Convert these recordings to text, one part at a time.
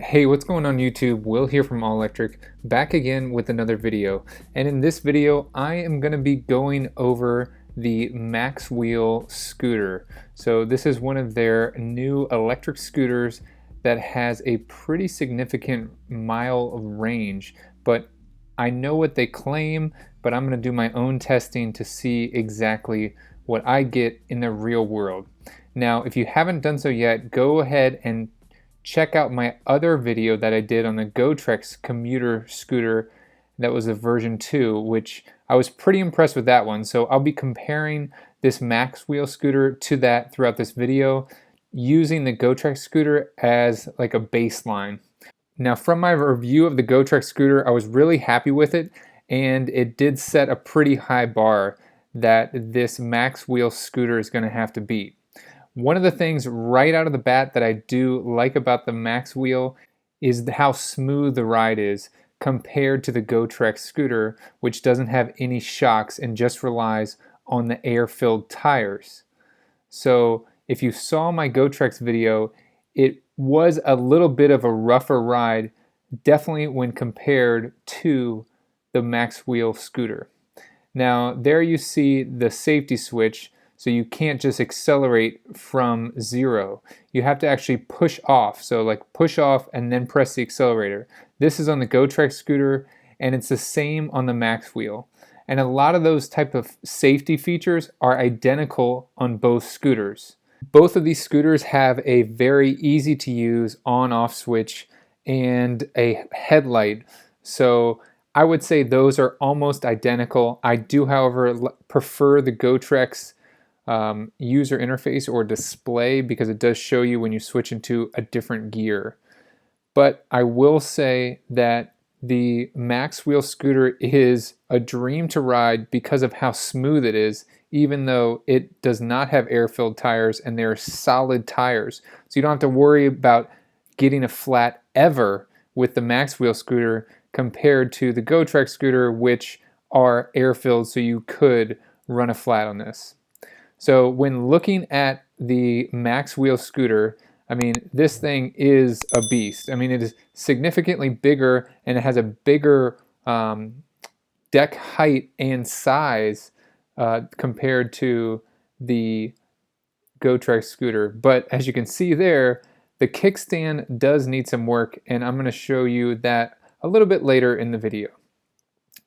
Hey, what's going on YouTube? Will here from All Electric, back again with another video. And in this video, I am going to be going over the Macwheel scooter. So this is one of their new electric scooters that has a pretty significant mile of range, but I know what they claim, but I'm going to do my own testing to see exactly what I get in the real world. Now, if you haven't done so yet, go ahead and check out my other video that I did on the Gotrax commuter scooter. That was a version 2, which I was pretty impressed with that one. So I'll be comparing this Macwheel scooter to that throughout this video, using the Gotrax scooter as like a baseline. Now, from my review of the Gotrax scooter, I was really happy with it, and it did set a pretty high bar that this Macwheel scooter is going to have to beat. One of the things right out of the bat that I do like about the Macwheel is how smooth the ride is compared to the Gotrax scooter, which doesn't have any shocks and just relies on the air-filled tires. So if you saw my Gotrax video, it was a little bit of a rougher ride, definitely when compared to the Macwheel scooter. Now there you see the safety switch. So you can't just accelerate from 0. You have to actually push off. So like push off and then press the accelerator. This is on the Gotrax scooter, and it's the same on the Macwheel. And a lot of those type of safety features are identical on both scooters. Both of these scooters have a very easy to use on-off switch and a headlight. So I would say those are almost identical. I do, however, prefer the Gotrax user interface or display, because it does show you when you switch into a different gear. But I will say that the Macwheel scooter is a dream to ride because of how smooth it is, even though it does not have air-filled tires and they're solid tires. So you don't have to worry about getting a flat ever with the Macwheel scooter compared to the Gotrax scooter, which are air-filled, so you could run a flat on this. So when looking at the Macwheel scooter, I mean, this thing is a beast. I mean, it is significantly bigger, and it has a bigger deck height and size compared to the Gotrax scooter. But as you can see there, the kickstand does need some work, and I'm going to show you that a little bit later in the video.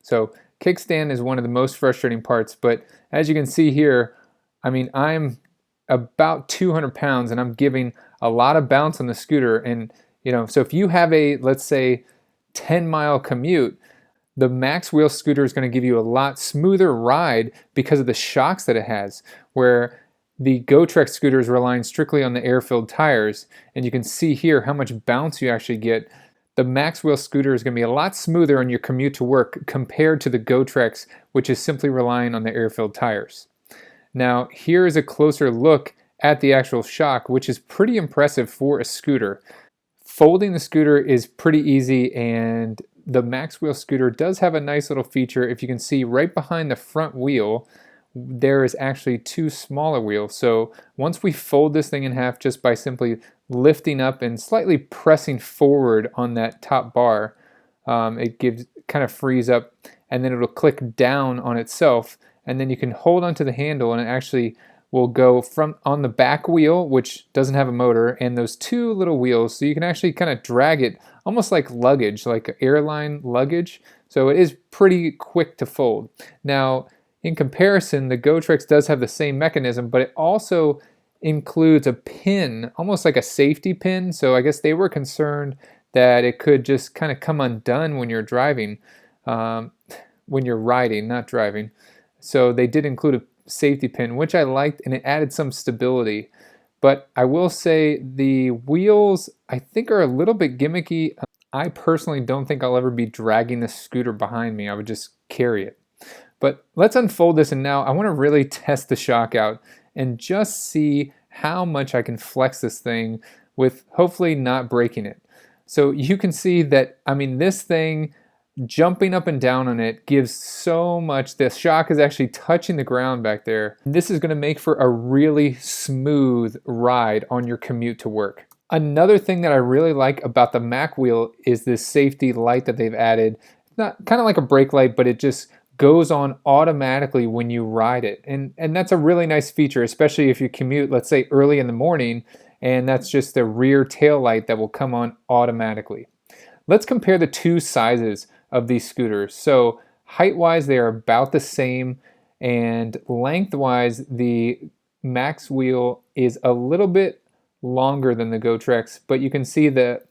So kickstand is one of the most frustrating parts, but as you can see here, I mean, I'm about 200 pounds and I'm giving a lot of bounce on the scooter. And, you know, so if you have a, let's say, 10-mile commute, the Macwheel scooter is going to give you a lot smoother ride because of the shocks that it has, where the Gotrax scooter is relying strictly on the air-filled tires. And you can see here how much bounce you actually get. The Macwheel scooter is going to be a lot smoother on your commute to work compared to the Gotrax, which is simply relying on the air-filled tires. Now, here is a closer look at the actual shock, which is pretty impressive for a scooter. Folding the scooter is pretty easy, and the Macwheel scooter does have a nice little feature. If you can see right behind the front wheel, there is actually 2 smaller wheels. So once we fold this thing in half just by simply lifting up and slightly pressing forward on that top bar, it kind of frees up, and then it'll click down on itself. And then you can hold onto the handle, and it actually will go from on the back wheel, which doesn't have a motor, and those 2 little wheels, so you can actually kind of drag it almost like luggage, like airline luggage. So it is pretty quick to fold. Now, in comparison, the Gotrax does have the same mechanism, but it also includes a pin, almost like a safety pin. So I guess they were concerned that it could just kind of come undone when you're driving, when you're riding, not driving. So they did include a safety pin, which I liked, and it added some stability. But I will say the wheels, I think, are a little bit gimmicky. I personally don't think I'll ever be dragging the scooter behind me. I would just carry it. But let's unfold this, and now I want to really test the shock out and just see how much I can flex this thing with hopefully not breaking it. So you can see that, I mean, this thing, jumping up and down on it gives so much. The shock is actually touching the ground back there. This is going to make for a really smooth ride on your commute to work. Another thing that I really like about the Macwheel is this safety light that they've added. Not kind of like a brake light, but it just goes on automatically when you ride it. And that's a really nice feature, especially if you commute, let's say early in the morning, and that's just the rear tail light that will come on automatically. Let's compare the two sizes of these scooters. So height-wise, they are about the same, and length-wise, the Macwheel is a little bit longer than the Gotrax, but you can see the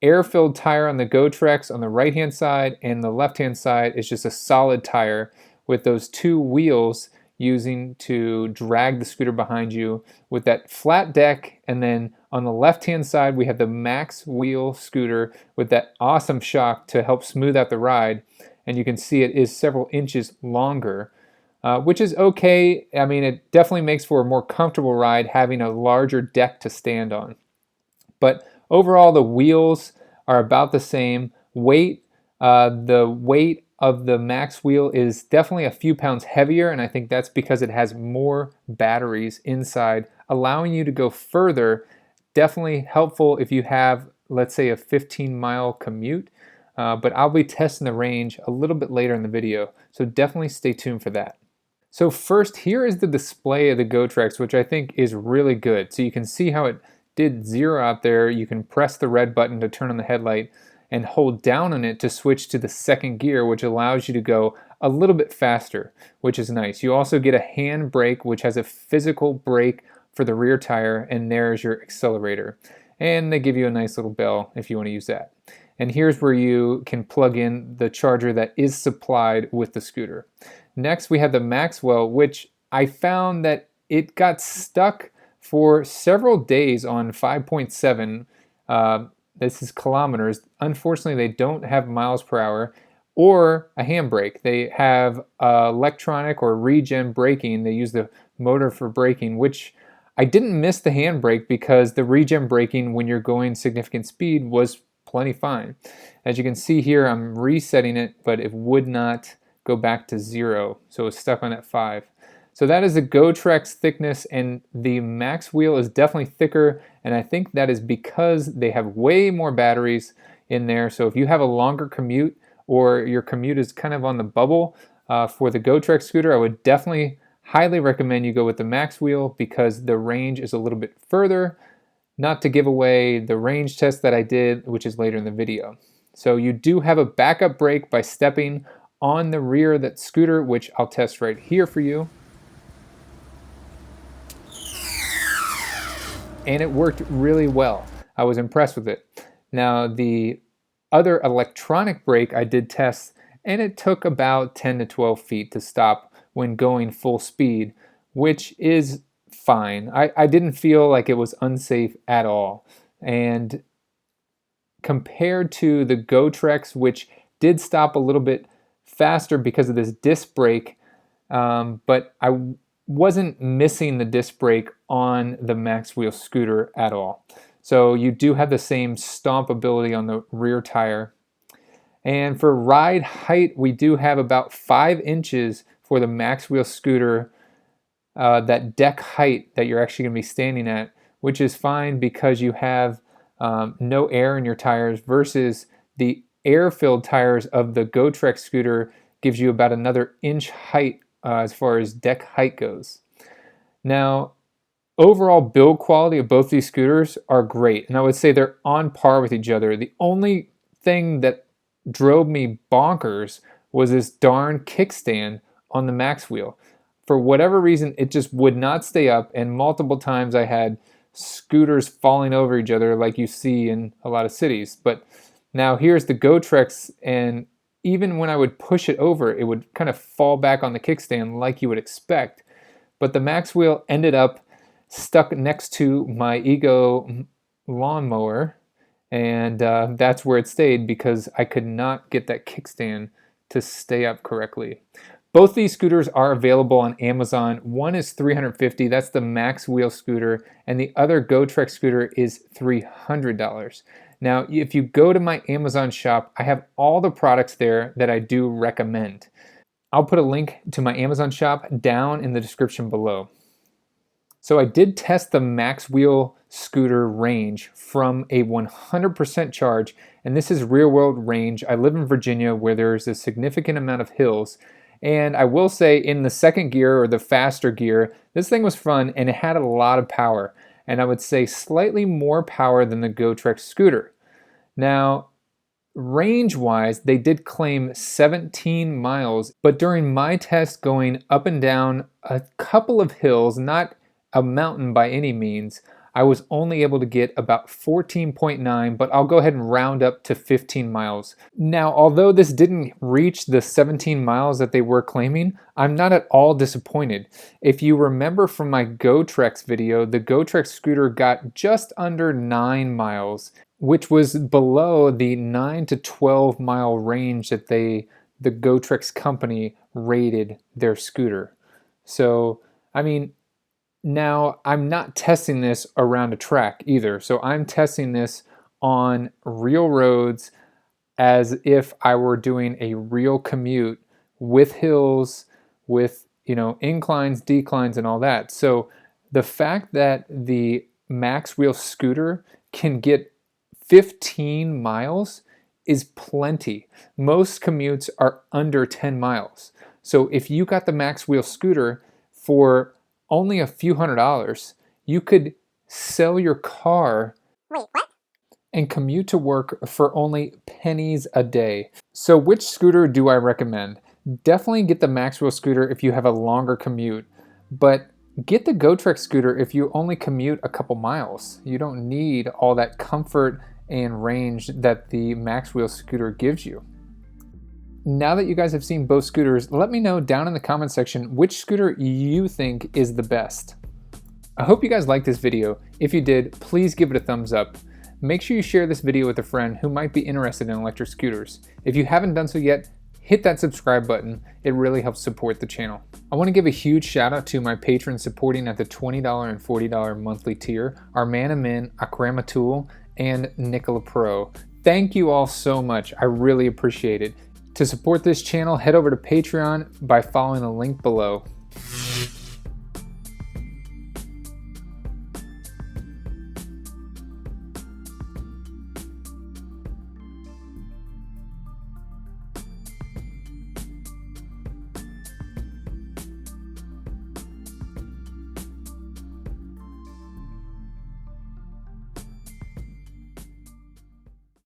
air-filled tire on the Gotrax on the right-hand side, and the left-hand side is just a solid tire with those two wheels using to drag the scooter behind you with that flat deck. And then on the left-hand side, we have the Macwheel scooter with that awesome shock to help smooth out the ride. And you can see it is several inches longer, which is okay. I mean, it definitely makes for a more comfortable ride having a larger deck to stand on. But overall, the wheels are about the same. Weight, the weight of the Macwheel is definitely a few pounds heavier, and I think that's because it has more batteries inside, allowing you to go further. Definitely helpful if you have, let's say, a 15-mile commute, but I'll be testing the range a little bit later in the video, so definitely stay tuned for that. So first, here is the display of the Gotrax, which I think is really good. So you can see how it did 0 out there. You can press the red button to turn on the headlight and hold down on it to switch to the second gear, which allows you to go a little bit faster, which is nice. You also get a hand brake, which has a physical brake for the rear tire, and there's your accelerator. And they give you a nice little bell if you want to use that. And here's where you can plug in the charger that is supplied with the scooter. Next, we have the Macwheel, which I found that it got stuck for several days on 5.7. This is kilometers. Unfortunately, they don't have miles per hour or a handbrake. They have electronic or regen braking. They use the motor for braking, which I didn't miss the handbrake because the regen braking when you're going significant speed was plenty fine. As you can see here, I'm resetting it, but it would not go back to 0, so it's stuck on at 5. So that is the Gotrax thickness, and the Macwheel is definitely thicker, and I think that is because they have way more batteries in there. So if you have a longer commute or your commute is kind of on the bubble for the Gotrax scooter, I would definitely highly recommend you go with the Macwheel because the range is a little bit further. Not to give away the range test that I did, which is later in the video. So you do have a backup brake by stepping on the rear of that scooter, which I'll test right here for you. And it worked really well. I was impressed with it. Now the other electronic brake I did test, and it took about 10 to 12 feet to stop when going full speed, which is fine. I didn't feel like it was unsafe at all. And compared to the Gotrax, which did stop a little bit faster because of this disc brake, but I wasn't missing the disc brake on the Macwheel scooter at all. So you do have the same stomp ability on the rear tire. And for ride height, we do have about 5 inches for the Macwheel scooter, that deck height that you're actually going to be standing at, which is fine because you have no air in your tires versus the air-filled tires of the Gotrax scooter gives you about another inch height as far as deck height goes. Now, overall build quality of both these scooters are great, and I would say they're on par with each other. The only thing that drove me bonkers was this darn kickstand on the Macwheel. For whatever reason, it just would not stay up, and multiple times I had scooters falling over each other like you see in a lot of cities. But now here's the Gotrax, and even when I would push it over, it would kind of fall back on the kickstand like you would expect. But the Macwheel ended up stuck next to my Ego lawnmower, and that's where it stayed because I could not get that kickstand to stay up correctly. Both these scooters are available on Amazon. One is $350, that's the Macwheel scooter, and the other Gotrax scooter is $300. Now, if you go to my Amazon shop, I have all the products there that I do recommend. I'll put a link to my Amazon shop down in the description below. So I did test the Macwheel scooter range from a 100% charge, and this is real world range. I live in Virginia where there's a significant amount of hills, and I will say in the second gear or the faster gear, this thing was fun and it had a lot of power, and I would say slightly more power than the Gotrax scooter. Now, range-wise, they did claim 17 miles, but during my test going up and down a couple of hills, not a mountain by any means, I was only able to get about 14.9, but I'll go ahead and round up to 15 miles. Now, although this didn't reach the 17 miles that they were claiming, I'm not at all disappointed. If you remember from my Gotrax video, the Gotrax scooter got just under 9 miles, which was below the 9 to 12 mile range that the Gotrax company rated their scooter. So, I mean, now I'm not testing this around a track either. So I'm testing this on real roads as if I were doing a real commute with hills, with, inclines, declines, and all that. So the fact that the Macwheel scooter can get 15 miles is plenty. Most commutes are under 10 miles. So if you got the Macwheel scooter for only a few $100s, you could sell your car. Wait, what? And commute to work for only pennies a day. So which scooter do I recommend? Definitely get the Macwheel scooter if you have a longer commute, but get the Gotrax scooter if you only commute a couple miles. You don't need all that comfort and range that the Macwheel scooter gives you. Now that you guys have seen both scooters, let me know down in the comment section which scooter you think is the best. I hope you guys liked this video. If you did, please give it a thumbs up. Make sure you share this video with a friend who might be interested in electric scooters. If you haven't done so yet, hit that subscribe button. It really helps support the channel. I want to give a huge shout out to my patrons supporting at the $20 and $40 monthly tier, Armana Min, Akramatul, and Nicola Pro. Thank you all so much. I really appreciate it. To support this channel, head over to Patreon by following the link below.